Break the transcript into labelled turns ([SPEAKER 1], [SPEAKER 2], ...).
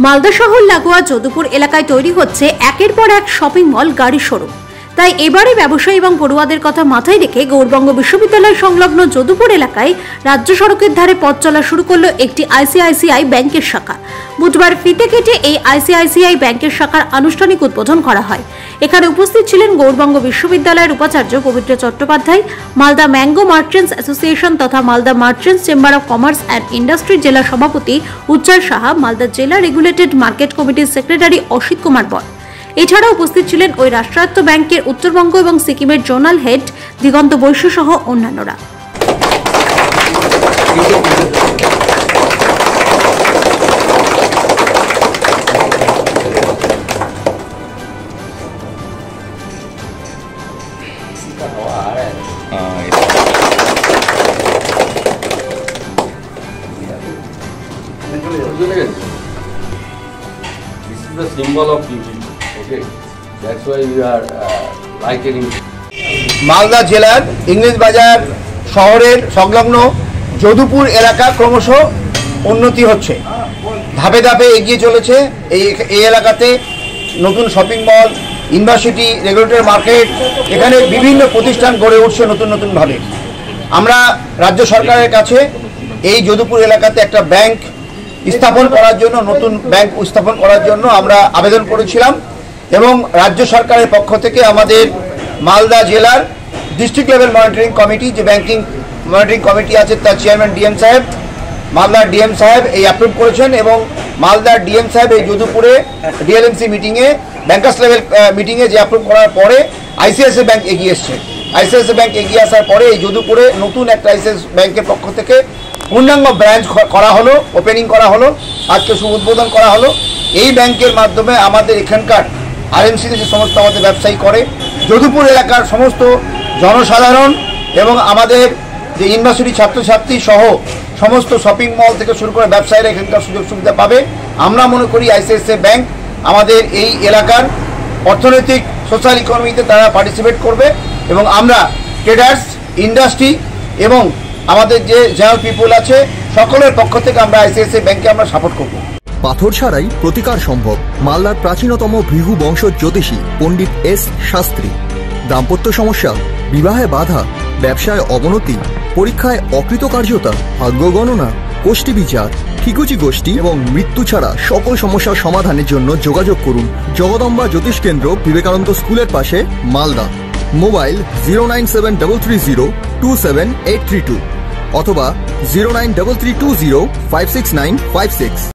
[SPEAKER 1] মালদা শহর লাগোয়া যদুপুর এলাকায় তৈরি হচ্ছে একের পর এক শপিং মল, গাড়ি শোরুম। তাই এবারে ব্যবসায়ী এবং পড়ুয়াদের কথা মাথায় রেখে গৌড়বঙ্গ বিশ্ববিদ্যালয় সংলগ্ন যদুপুর এলাকায় রাজ্য সড়কের ধারে পথ চলা শুরু করলো একটি আইসিআইসিআই ব্যাংকের শাখা। বুধবার ফিতে কেটে এই আইসিআইসিআই ব্যাংকের শাখার আনুষ্ঠানিক উদ্বোধন করা হয়। এখানে উপস্থিত ছিলেন গৌড়বঙ্গ বিশ্ববিদ্যালয়ের উপাচার্য Pabitra Chattopadhyay, Malda mango merchants association তথা Malda merchants chamber of commerce and industry জেলা সভাপতি উজ্জ্বল সাহা, মালদা জেলা রেগুলেটেড মার্কেট কমিটির সেক্রেটারি অসিত কুমার বর। এছাড়া উপস্থিত ছিলেন ওই রাষ্ট্রায়ত্ত ব্যাংকের উত্তরবঙ্গ এবং সিকিমের জোনাল হেড দিগন্ত বৈশ্য সহ অন্যান্যরা।
[SPEAKER 2] This is the symbol of beauty. Okay, that's why we are likening.
[SPEAKER 3] Malda জেলার ইংরেজ বাজার শহরের সংলগ্ন যদুপুর এলাকা ক্রমশ উন্নতি হচ্ছে, ধাপে ধাপে এগিয়ে চলেছে। এই এলাকাতে নতুন shopping mall, university, regulator market, এখানে বিভিন্ন প্রতিষ্ঠান গড়ে উঠছে নতুনভাবে। আমরা রাজ্য সরকারের কাছে এই যদুপুর এলাকাতে একটা ব্যাংক স্থাপন করার জন্য, নতুন ব্যাংক স্থাপন করার জন্য আমরা আবেদন করেছিলাম এবং রাজ্য সরকারের পক্ষ থেকে আমাদের মালদা জেলার ডিস্ট্রিক্ট লেভেল মনিটরিং কমিটি, যে ব্যাংকিং মনিটরিং কমিটি আছে, তার চেয়ারম্যান ডিএম সাহেব, মালদার ডিএম সাহেব এই অ্যাপ্রুভ করেছেন এবং মালদার ডিএম সাহেব এই যদুপুরে ডিএলএমসি মিটিংয়ে, ব্যাংকার্স লেভেল মিটিংয়ে যে অ্যাপ্রুভ করার পরে আইসিআইসিআই ব্যাংক এগিয়ে এসছে। আইসিআইসিআই ব্যাংক এগিয়ে আসার পরে এই যদুপুরে নতুন একটা আইসিআইসিআই ব্যাংকের পক্ষ থেকে পূর্ণাঙ্গ ব্রাঞ্চ করা হলো, ওপেনিং করা হলো, আজকে শুভ উদ্বোধন করা হলো। এই ব্যাংকের মাধ্যমে আমাদের এখানকার আরএমসিতে যে সমস্ত আমাদের ব্যবসায়ী করে, যদুপুর এলাকার সমস্ত জনসাধারণ এবং আমাদের যে ইউনিভার্সিটি ছাত্রছাত্রী সহ সমস্ত শপিং মল থেকে শুরু করে ব্যবসায়ীরা এখানকার সুযোগ সুবিধা পাবে। আমরা মনে করি আইসিআইসিআই ব্যাংক আমাদের এই এলাকার অর্থনৈতিক সোশ্যাল ইকোনমিতে তারা পার্টিসিপেট করবে এবং আমরা ট্রেডার্স, ইন্ডাস্ট্রি এবং আমাদের যে জেনারেল পিপল আছে সকলের পক্ষ থেকে আমরা আইসিআইসিআই ব্যাংকে আমরা সাপোর্ট করব।
[SPEAKER 4] পাথর ছাড়াই প্রতিকার সম্ভব। মালদার প্রাচীনতম ভৃগু বংশ জ্যোতিষী পণ্ডিত এস শাস্ত্রী। দাম্পত্য সমস্যা, বিবাহে বাধা, ব্যবসায় অবনতি, পরীক্ষায় অকৃতকার্যতা, ভাগ্য গণনা, কোষ্ঠী বিচার, ঠিকুচি গোষ্ঠী এবং মৃত্যু ছাড়া সকল সমস্যার সমাধানের জন্য যোগাযোগ করুন জগদম্বা জ্যোতিষ কেন্দ্র, বিবেকানন্দ স্কুলের পাশে, মালদা। মোবাইল 09730278332 অথবা 09332056956।